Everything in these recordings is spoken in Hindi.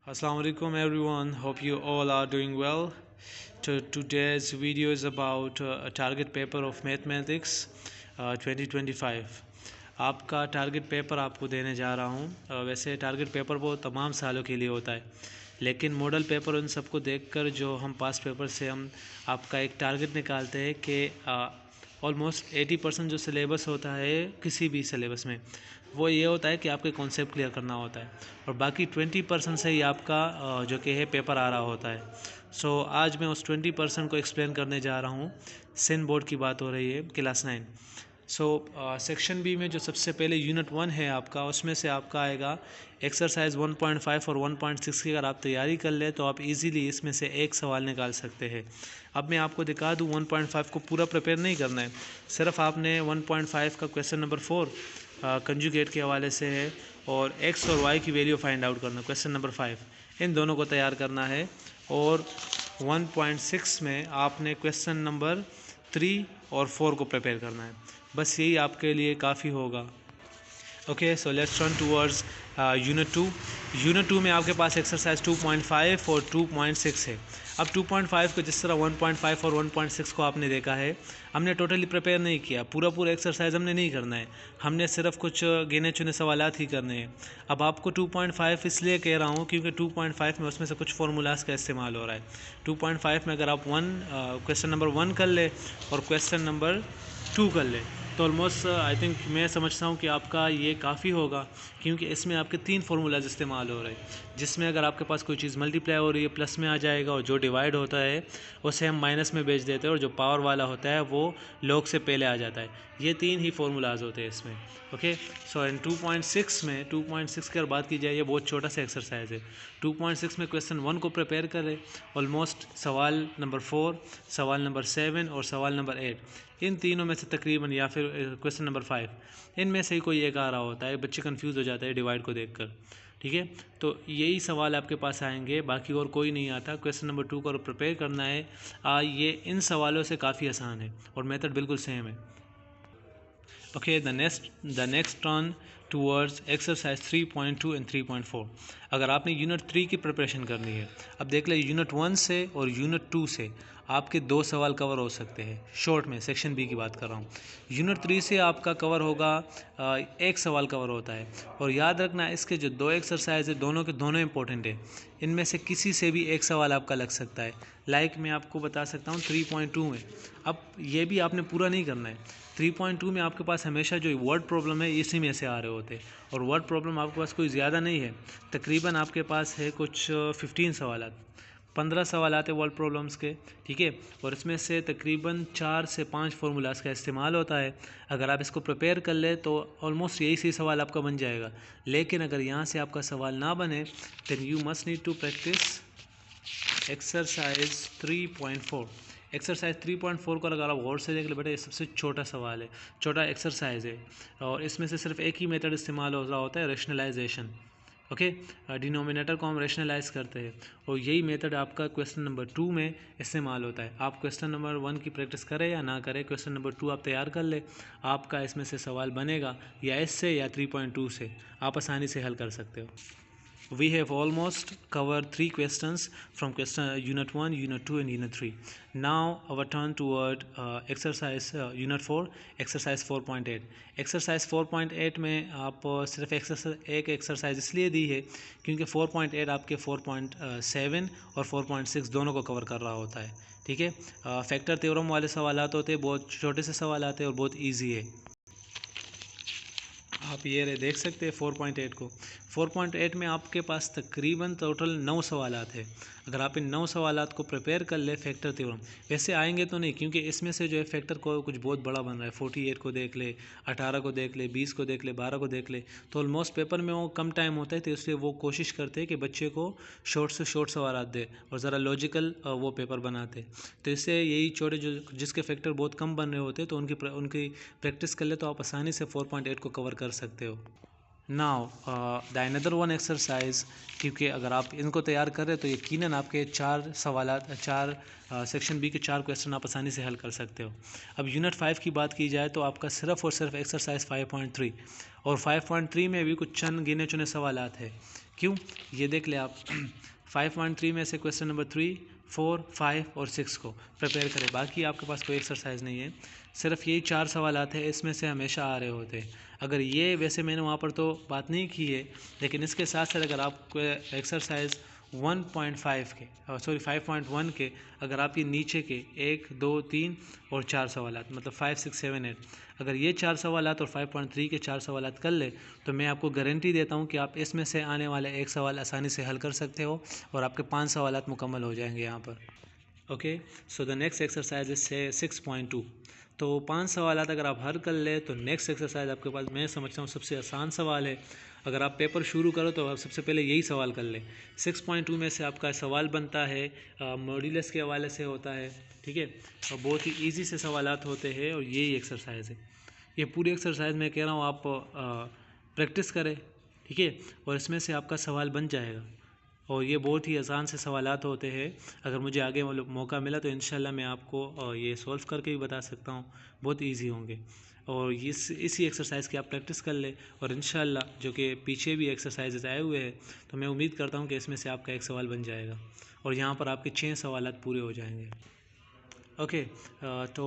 Assalamu alaikum everyone. Hope you all are doing well. Today's video is about a target paper of mathematics 2025. आपका टारगेट पेपर आपको देने जा रहा हूँ। वैसे टारगेट पेपर वो तमाम सालों के लिए होता है, लेकिन मॉडल पेपर उन सबको देखकर जो हम पास पेपर से हम आपका एक टारगेट निकालते हैं कि ऑलमोस्ट 80% जो सिलेबस होता है किसी भी सिलेबस में वो ये होता है कि आपके कॉन्सेप्ट क्लियर करना होता है, और बाकी 20% से ही आपका जो कि है पेपर आ रहा होता है। सो आज मैं उस 20% को एक्सप्लेन करने जा रहा हूँ। सिन बोर्ड की बात हो रही है, क्लास 9। सेक्शन बी में जो सबसे पहले यूनिट 1 है आपका, उसमें से आपका आएगा एक्सरसाइज 1.5 और 1.6 की। अगर आप तैयारी कर ले तो आप इजीली इसमें से एक सवाल निकाल सकते हैं। अब मैं आपको दिखा दूँ, 1.5 को पूरा प्रिपेयर नहीं करना है, सिर्फ आपने 1.5 का क्वेश्चन नंबर 4 कंजुगेट के हवाले से है, और एक्स और वाई की वैल्यू फाइंड आउट करना, क्वेश्चन नंबर 5 इन दोनों को तैयार करना है। और 1.6 में आपने क्वेश्चन नंबर 3 और 4 को प्रिपेयर करना है। बस यही आपके लिए काफ़ी होगा। Okay, so let's turn towards unit 2। Unit 2 में आपके पास एक्सरसाइज 2.5 और 2.6 है। अब 2.5 को जिस तरह 1.5 और 1.6 को आपने देखा है, हमने टोटली प्रिपेयर नहीं किया, पूरा एक्सरसाइज हमने नहीं करना है, हमने सिर्फ कुछ गिने चुने सवालात ही करने हैं। अब आपको 2.5 इसलिए कह रहा हूँ क्योंकि 2.5 में उसमें से कुछ फार्मूलाज का इस्तेमाल हो रहा है। 2.5 में अगर आप क्वेश्चन नंबर 1 कर ले और क्वेश्चन नंबर 2 कर ले तो ऑलमोस्ट आई थिंक मैं समझता हूँ कि आपका ये काफ़ी होगा, क्योंकि इसमें आपके 3 फार्मूलाज इस्तेमाल हो रहे हैं, जिसमें अगर आपके पास कोई चीज़ मल्टीप्लाई हो रही है प्लस में आ जाएगा, और जो डिवाइड होता है उसे हम माइनस में भेज देते हैं, और जो पावर वाला होता है वो लॉग से पहले आ जाता है। ये 3 ही फार्मूलाज होते हैं इसमें। ओके, सो इन 2.6 में 2.6 की अगर बात की जाए, ये बहुत छोटा सा एक्सरसाइज है। 2.6 में क्वेश्चन 1 को प्रिपेयर करें, ऑलमोस्ट सवाल नंबर 4, सवाल नंबर 7 और सवाल नंबर 8, इन तीनों में से तकरीबन, या फिर क्वेश्चन नंबर 5, इनमें से ही कोई एक आ रहा होता है। बच्चे कंफ्यूज हो जाते हैं डिवाइड को देखकर। ठीक है, तो यही सवाल आपके पास आएंगे, बाकी और कोई नहीं आता। क्वेश्चन नंबर 2 को प्रिपेयर करना है। ये इन सवालों से काफ़ी आसान है और मेथड बिल्कुल सेम है। Okay, the next turn towards exercise 3.2 and 3.4। अगर आपने यूनिट 3 की प्रिपरेशन करनी है, अब देख ले, यूनिट 1 से और यूनिट 2 से आपके 2 सवाल कवर हो सकते हैं शॉर्ट में। सेक्शन बी की बात कर रहा हूँ। यूनिट 3 से आपका कवर होगा, एक सवाल कवर होता है। और याद रखना, इसके जो 2 एक्सरसाइज है दोनों के दोनों इंपॉर्टेंट है, इनमें से किसी से भी एक सवाल आपका लग सकता है। लाइक मैं आपको बता सकता हूँ 3.2 में, अब ये भी आपने पूरा नहीं करना है। 3.2 में आपके पास हमेशा जो वर्ड प्रॉब्लम है इसी में से आ रहे होते हैं, और वर्ड प्रॉब्लम आपके पास कोई ज़्यादा नहीं है, तकरीबन आपके पास है कुछ 15 सवाल, 15 सवाल आते वर्ड प्रॉब्लम्स के। ठीक है, और इसमें से तकरीबन 4 से 5 फार्मूलाज का इस्तेमाल होता है। अगर आप इसको प्रिपेयर कर ले तो ऑलमोस्ट यही सी सवाल आपका बन जाएगा। लेकिन अगर यहाँ से आपका सवाल ना बने, then you must need to practise exercise 3.4। Exercise 3.4 को अगर आप गौर से देख ले बेटा, ये सबसे छोटा सवाल है, छोटा एक्सरसाइज है, और इसमें से सिर्फ एक ही मेथड इस्तेमाल हो रहा होता है, रेशनलाइजेशन। ओके, डिनोमिनेटर को हम रेशनलाइज करते हैं, और यही मेथड आपका क्वेश्चन नंबर 2 में इस्तेमाल होता है। आप क्वेश्चन नंबर 1 की प्रैक्टिस करें या ना करें, क्वेश्चन नंबर 2 आप तैयार कर ले, आपका इसमें से सवाल बनेगा या इससे या 3.2 से, आप आसानी से हल कर सकते हो। We have almost covered 3 questions from unit 1, unit 2 and unit 3. Now our turn toward exercise unit 4, exercise 4.8। exercise 4.8 में आप सिर्फ एक एक्सरसाइज इसलिए दी है क्योंकि 4.8 आपके 4.7 और 4.6 दोनों को कवर कर रहा होता है। ठीक है, फैक्टर थ्योरम वाले सवाल होते हैं, बहुत छोटे से सवाल आते हैं और बहुत ईजी है। आप ये देख सकते हैं 4.8 को। 4.8 में आपके पास तकरीबन टोटल 9 सवालात है। अगर आप इन 9 सवालात को प्रिपेयर कर ले फैक्टर थ्योरम, वैसे आएंगे तो नहीं, क्योंकि इसमें से जो है फैक्टर को कुछ बहुत बड़ा बन रहा है। 48 को देख ले, 18 को देख ले, 20 को देख ले, 12 को देख ले, तो ऑलमोस्ट पेपर में वो कम टाइम होता है, तो इसलिए वो कोशिश करते हैं कि बच्चे को शॉर्ट से शॉर्ट सवालात दे और ज़रा लॉजिकल वो पेपर बनाते। तो इससे यही छोटे जो जिसके फैक्टर बहुत कम बन रहे होते हैं, तो उनकी प्रैक्टिस कर ले तो आप आसानी से 4.8 को कवर कर सकते हो। Now the another one exercise, क्योंकि अगर आप इनको तैयार कर रहे हैं तो यकीनन आपके 4 सवालात, 4 सेक्शन बी के 4 क्वेश्चन आप आसानी से हल कर सकते हो। अब यूनिट 5 की बात की जाए तो आपका सिर्फ और सिर्फ एक्सरसाइज 5.3 और 5.3 में भी कुछ चंद गिने चुने सवालात है। क्यों, ये देख ले आप 5.3 में से क्वेश्चन नंबर 3, 4, 5 और 6 को प्रिपेयर करें, बाकी आपके पास कोई एक्सरसाइज नहीं है, सिर्फ यही 4 सवालात है, इसमें से हमेशा आ रहे होते हैं। अगर ये, वैसे मैंने वहाँ पर तो बात नहीं की है, लेकिन इसके साथ साथ अगर आप एक्सरसाइज 1.5 के, सॉरी 5.1 के, अगर आप ये नीचे के 1, 2, 3 और 4 सवालात, मतलब 5, 6, 7, 8, अगर ये 4 सवालात और 5.3 के 4 सवालात कर ले तो मैं आपको गारंटी देता हूँ कि आप इसमें से आने वाले एक सवाल आसानी से हल कर सकते हो और आपके 5 सवालात मुकम्मल हो जाएंगे यहाँ पर। Okay, so the next exercise is 6.2। तो 5 सवालात अगर आप हल कर ले तो नेक्स्ट एक्सरसाइज आपके पास, मैं समझता हूँ, सबसे आसान सवाल है। अगर आप पेपर शुरू करो तो आप सबसे पहले यही सवाल कर ले। 6.2 में से आपका सवाल बनता है मॉड्यूलस के हवाले से होता है, ठीक है, और बहुत ही ईजी से सवालात होते हैं और यही एक्सरसाइज है। ये पूरी एक्सरसाइज मैं कह रहा हूँ आप प्रैक्टिस करें, ठीक है, और इसमें से आपका सवाल बन जाएगा और ये बहुत ही आसान से सवालात होते हैं। अगर मुझे आगे मौका मिला तो इंशाल्लाह मैं आपको ये सॉल्व करके भी बता सकता हूँ, बहुत इजी होंगे। और इसी एक्सरसाइज की आप प्रैक्टिस कर ले और इंशाल्लाह जो कि पीछे भी एक्सरसाइजेज आए हुए हैं तो मैं उम्मीद करता हूँ कि इसमें से आपका एक सवाल बन जाएगा और यहाँ पर आपके 6 सवालात पूरे हो जाएंगे। ओके, तो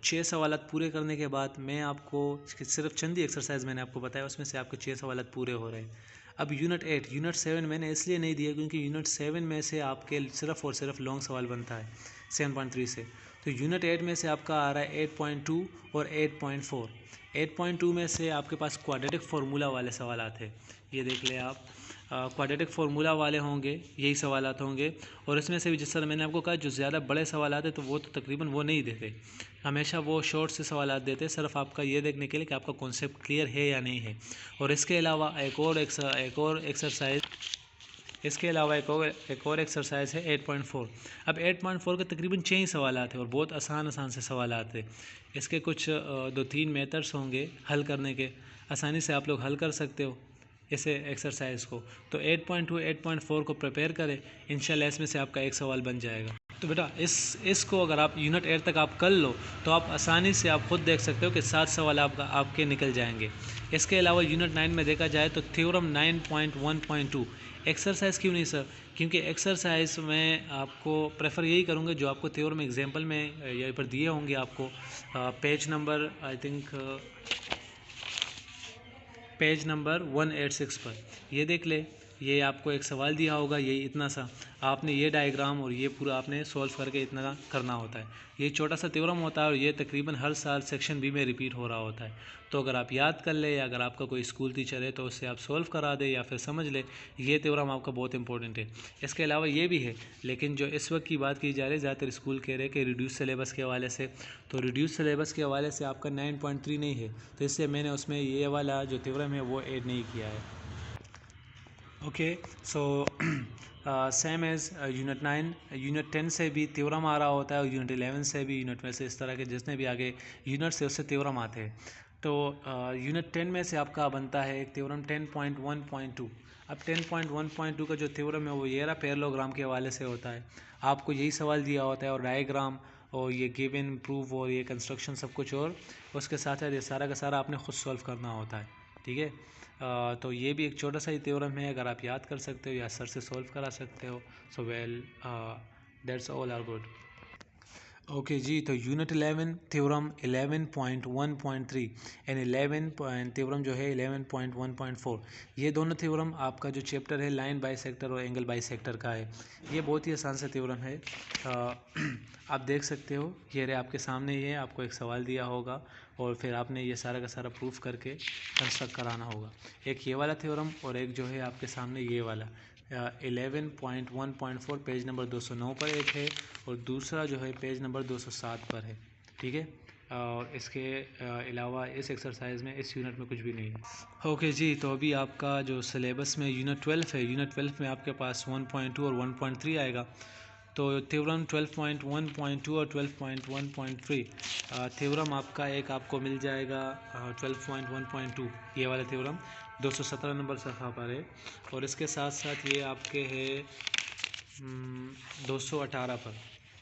6 सवालात पूरे करने के बाद मैं आपको सिर्फ चंद ही एक्सरसाइज मैंने आपको बताया, उसमें से आपके 6 सवालात पूरे हो रहे हैं। अब यूनिट 8, यूनिट 7 मैंने इसलिए नहीं दिया क्योंकि यूनिट 7 में से आपके सिर्फ और सिर्फ लॉन्ग सवाल बनता है 7.3 से। तो यूनिट 8 में से आपका आ रहा है 8.2 और 8.4। 8.2 में से आपके पास क्वाड्रेटिक फार्मूला वाले सवालात हैं, ये देख ले आप, क्वाड्रेटिक फार्मूला वाले होंगे, यही सवालात होंगे। और इसमें से भी जिस तरह मैंने आपको कहा, जो ज़्यादा बड़े सवालात हैं तो वो तो तकरीबन वो नहीं देते, हमेशा वो शॉर्ट से सवालात देते हैं, सिर्फ आपका ये देखने के लिए कि आपका कॉन्सेप्ट क्लियर है या नहीं है। और इसके अलावा एक और एक्सरसाइज, इसके अलावा एक और एक्सरसाइज है 8.4। अब 8.4 के तकरीबन 6 ही सवालात हैं और बहुत आसान से सवालात हैं। इसके कुछ 2-3 मेथड्स होंगे हल करने के, आसानी से आप लोग हल कर सकते हो इसे एक्सरसाइज को। तो 8.2, 8.4 को प्रिपेयर करें, इंशाल्लाह इसमें से आपका एक सवाल बन जाएगा। तो बेटा इसको अगर आप यूनिट 8 तक आप कर लो तो आप आसानी से आप खुद देख सकते हो कि 7 सवाल आपके निकल जाएंगे। इसके अलावा यूनिट 9 में देखा जाए तो थ्योरम 9.1.2 एक्सरसाइज क्यों नहीं सर, क्योंकि एक्सरसाइज में आपको प्रेफर यही करूँगा जो आपको थ्योरम एग्जाम्पल में यहाँ पर दिए होंगे आपको, page number I think page number 186 पर, ये देख ले, ये आपको एक सवाल दिया होगा, यही इतना सा, आपने ये डायग्राम और ये पूरा आपने सॉल्व करके इतना करना होता है। ये छोटा सा थ्योरम होता है और ये तकरीबन हर साल सेक्शन बी में रिपीट हो रहा होता है। तो अगर आप याद कर ले या अगर आपका कोई स्कूल टीचर है तो उससे आप सॉल्व करा दे या फिर समझ ले, ये थ्योरम आपका बहुत इंपॉर्टेंट है। इसके अलावा ये भी है, लेकिन जो इस वक्त की बात की जा रही है, ज़्यादातर स्कूल कह रहे हैं कि रिड्यूस सिलेबस के हवाले से, तो रिड्यूस सिलेबस के हवाले से आपका 9.3 नहीं है, तो इसलिए मैंने उसमें ये वाला जो थ्योरम है वो ऐड नहीं किया है। Okay, so same as unit 9, unit 10 से भी थ्योरम आ रहा होता है और यूनिट 11 से भी, यूनिट में से इस तरह के जितने भी आगे यूनिट से उससे थ्योरम आते हैं। तो यूनिट 10 में से आपका बनता है एक थ्योरम 10.1.2। अब 10.1.2 का जो थ्योरम है वो ये रहा, पैरेललोग्राम के हवाले से होता है। आपको यही सवाल दिया होता है और डायग्राम और ये गिवन, प्रूफ और ये कंस्ट्रक्शन सब कुछ, और उसके साथ साथ ये सारा का सारा आपने खुद सॉल्व करना होता है, ठीक है। तो ये भी एक छोटा सा ही थ्योरम है, अगर आप याद कर सकते हो या सर से सॉल्व करा सकते हो, so well that's all are good. Okay जी, तो यूनिट 11 थ्योरम 11.1.3 एंड 11 थ्योरम जो है 11.1.4, ये दोनों थ्योरम आपका जो चैप्टर है लाइन बाइसेक्टर और एंगल बाइसेक्टर का है। ये बहुत ही आसान सा थ्योरम है, आप देख सकते हो, ये रहे आपके सामने, ये आपको एक सवाल दिया होगा और फिर आपने ये सारा का सारा प्रूफ करके कंस्ट्रक्ट कराना होगा। एक ये वाला थ्योरम और एक जो है आपके सामने ये वाला 11.1.4 पेज नंबर 209 पर एक है और दूसरा जो है पेज नंबर 207 पर है, ठीक है। और इसके अलावा इस एक्सरसाइज में, इस यूनिट में कुछ भी नहीं है। ओके जी, तो अभी आपका जो सिलेबस में यूनिट 12 है, यूनिट 12 में आपके पास 1.2 और 1.3 आएगा। तो थ्योरम 12.1.2 और 12.1.3 थ्योरम आपका एक आपको मिल जाएगा 12.1.2 ये वाला थ्योरम, 217 नंबर सफ़ा पर है। और इसके साथ साथ ये आपके है 218 पर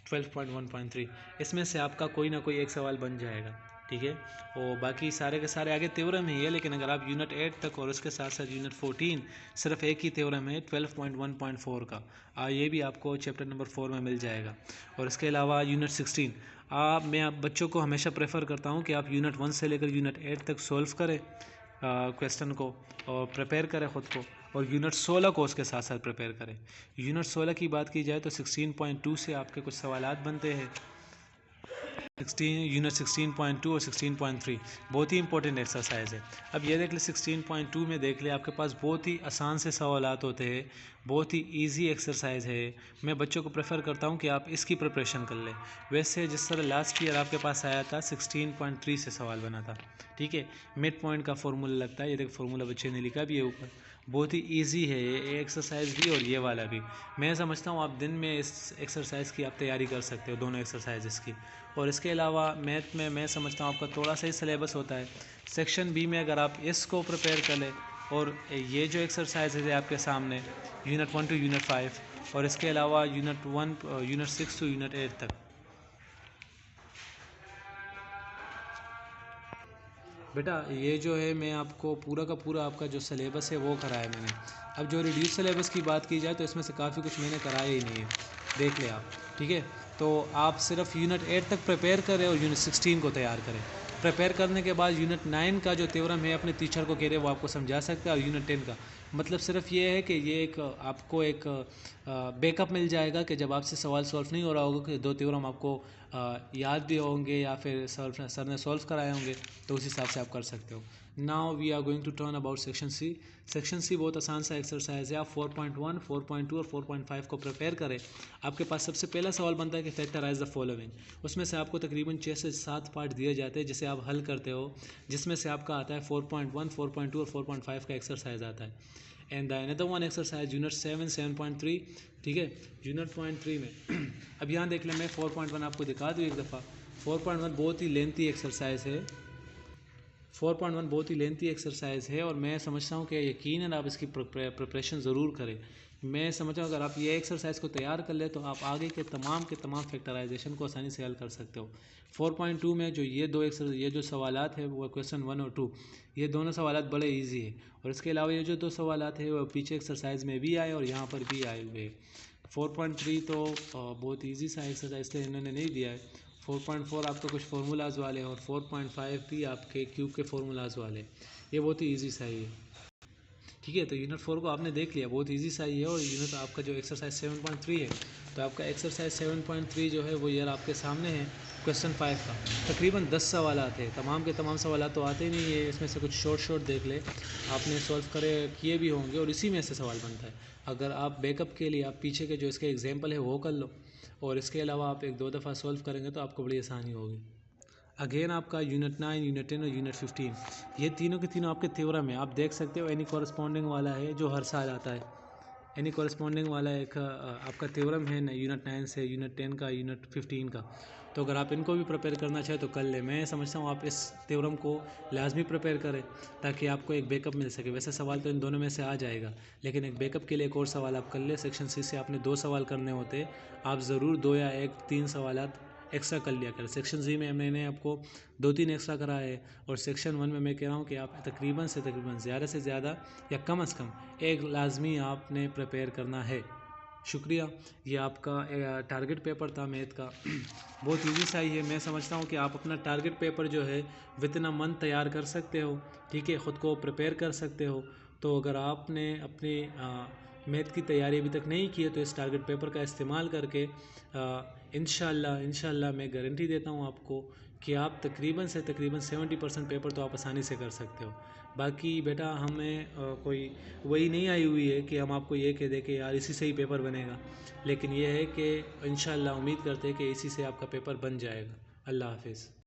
12.1.3। इसमें से आपका कोई ना कोई एक सवाल बन जाएगा, ठीक है। और बाकी सारे के सारे आगे थ्योरम ही है, लेकिन अगर आप यूनिट 8 तक और उसके साथ साथ यूनिट 14 सिर्फ एक ही थ्योरम है 12.1.4 का, ये भी आपको चैप्टर नंबर 4 में मिल जाएगा। और इसके अलावा यूनिट 16 मैं आप बच्चों को हमेशा प्रेफर करता हूँ कि आप यूनिट 1 से लेकर यूनिट 8 तक सॉल्व करें क्वेश्चन को और प्रिपेयर करें ख़ुद को, और यूनिट 16 को उसके साथ साथ प्रिपेयर करें। यूनिट 16 की बात की जाए तो 16.2 से आपके कुछ सवालात बनते हैं। यूनिट 16.2 और 16.3 बहुत ही इंपॉर्टेंट एक्सरसाइज है। अब ये देख ले 16.2 में देख ले आपके पास बहुत ही आसान से सवालात होते हैं, बहुत ही इजी एक्सरसाइज है। मैं बच्चों को प्रेफर करता हूँ कि आप इसकी प्रिपरेशन कर लें। वैसे जिस तरह लास्ट ईयर आपके पास आया था 16.3 से सवाल बना था, ठीक है। मिड पॉइंट का फॉर्मूला लगता है, ये देख फार्मूला बच्चे ने लिखा भी है ऊपर। बहुत ही इजी है ये एक्सरसाइज भी और ये वाला भी। मैं समझता हूँ आप दिन में इस एक्सरसाइज की आप तैयारी कर सकते हो, दोनों एक्सरसाइजेस की। और इसके अलावा मैथ में मैं समझता हूँ आपका थोड़ा सा ही सिलेबस होता है। सेक्शन बी में अगर आप इसको प्रिपेयर कर लें और ये जो एक्सरसाइज है आपके सामने यूनिट 1 टू यूनिट 5 और इसके अलावा यूनिट 6 टू यूनिट 8 तक। बेटा ये जो है मैं आपको पूरा का पूरा आपका जो सिलेबस है वो कराया मैंने। अब जो रिड्यूस सिलेबस की बात की जाए तो इसमें से काफ़ी कुछ मैंने कराया ही नहीं है, देख ले आप, ठीक है। तो आप सिर्फ यूनिट 8 तक प्रिपेयर करें और यूनिट 16 को तैयार करें। प्रिपेयर करने के बाद यूनिट 9 का जो थ्योरम है अपने टीचर को कह रहे वो आपको समझा सकता है। और यूनिट 10 का मतलब सिर्फ ये है कि ये एक आपको एक बैकअप मिल जाएगा कि जब आपसे सवाल सॉल्व नहीं हो रहा होगा कि दो थ्योरम आपको याद भी होंगे या फिर सर ने सॉल्व कराए होंगे, तो उस हिसाब से आप कर सकते हो। Now we are going to turn about section C. Section C बहुत आसान सा एक्सरसाइज है। आप 4.1, 4.2 और 4.5 को प्रिपेयर करें। आपके पास सबसे पहला सवाल बनता है कि फैक्टराइज द फॉलोइंग। उसमें से आपको तकरीबन 6 से 7 पार्ट दिए जाते हैं जिसे आप हल करते हो, जिसमें से आपका आता है 4.1, 4.2 और 4.5 का एक्सरसाइज आता है। And the another one exercise unit 7, 7.3, ठीक है। यूनिट 3 में अब यहाँ देख लें, मैं 4.1 आपको दिखा दूँ एक दफ़ा। 4.1 बहुत ही लेंथी एक्सरसाइज है। 4.1 बहुत ही लेंथी एक्सरसाइज है और मैं समझता हूँ कि यकीनन आप इसकी प्रिपरेशन ज़रूर करें। मैं समझता हूँ अगर आप ये एक्सरसाइज को तैयार कर ले तो आप आगे के तमाम फैक्टराइजेशन को आसानी से हल कर सकते हो। 4.2 में जो ये जो सवालात है वो क्वेश्चन 1 और 2, ये दोनों सवालात बड़े इजी है। और इसके अलावा ये जो दो सवालात है वो पीछे एक्सरसाइज में भी आए और यहाँ पर भी आए हुए हैं। 4.3 तो बहुत ईजी सा एक्सरसाइज थे, इन्होंने नहीं दिया है। 4.4 आपका कुछ फार्मूलाज वाले हैं और 4.5 भी आपके क्यूब के फार्मूलाज वाले, ये बहुत ही ईजी सा ही है, ठीक है। तो यूनिट 4 को आपने देख लिया, बहुत इजी सा ही है। और यूनिट आपका जो एक्सरसाइज 7.3 है, तो आपका एक्सरसाइज 7.3 जो है वो यार आपके सामने है क्वेश्चन 5 का। तकरीबन 10 सवाल आते हैं, तमाम के तमाम सवाल तो आते ही नहीं है, इसमें से कुछ शॉर्ट देख ले, आपने सॉल्व किए भी होंगे और इसी में से सवाल बनता है। अगर आप बैकअप के लिए आप पीछे के जो इसके एग्जाम्पल है वो कर लो और इसके अलावा आप 1-2 दफ़ा सॉल्व करेंगे तो आपको बड़ी आसानी होगी। अगेन आपका यूनिट 9, यूनिट 10 और यूनिट 15, ये तीनों के तीनों आपके थ्योरम है। आप देख सकते हो एनी कॉरस्पॉन्डिंग वाला है जो हर साल आता है। एनी कॉरस्पॉन्डिंग वाला एक आपका थ्योरम है यूनिट 9 से, यूनिट 10 का, यूनिट 15 का। तो अगर आप इनको भी प्रिपेयर करना चाहें तो कर लें। मैं समझता हूँ आप इस थ्योरम को लाजमी प्रिपेयर करें ताकि आपको एक बैकअप मिल सके। वैसे सवाल तो इन दोनों में से आ जाएगा, लेकिन एक बैकअप के लिए एक और सवाल आप कर लें। सेक्शन सी से आपने 2 सवाल करने होते, आप ज़रूर 2 या 3 सवाल एक्स्ट्रा कर लिया करें। सेक्शन जी में मैंने आपको 2-3 एक्स्ट्रा करा है और सेक्शन 1 में मैं कह रहा हूँ कि आप तकरीबन ज़्यादा से ज़्यादा या कम से कम एक लाजमी आपने प्रिपेयर करना है। शुक्रिया। ये आपका टारगेट पेपर था मैथ का। बहुत ईजी सा ही है। मैं समझता हूँ कि आप अपना टारगेट पेपर जो है वितना मन तैयार कर सकते हो, ठीक है, ख़ुद को प्रिपेयर कर सकते हो। तो अगर आपने अपनी मैथ की तैयारी अभी तक नहीं की है तो इस टारगेट पेपर का इस्तेमाल करके इंशाल्लाह मैं गारंटी देता हूँ आपको कि आप तकरीबन 70% पेपर तो आप आसानी से कर सकते हो। बाकी बेटा हमें कोई वही नहीं आई हुई है कि हम आपको ये कह दें कि यार इसी से ही पेपर बनेगा, लेकिन ये है कि इंशाल्लाह उम्मीद करते हैं कि इसी से आपका पेपर बन जाएगा। अल्लाह हाफिज़।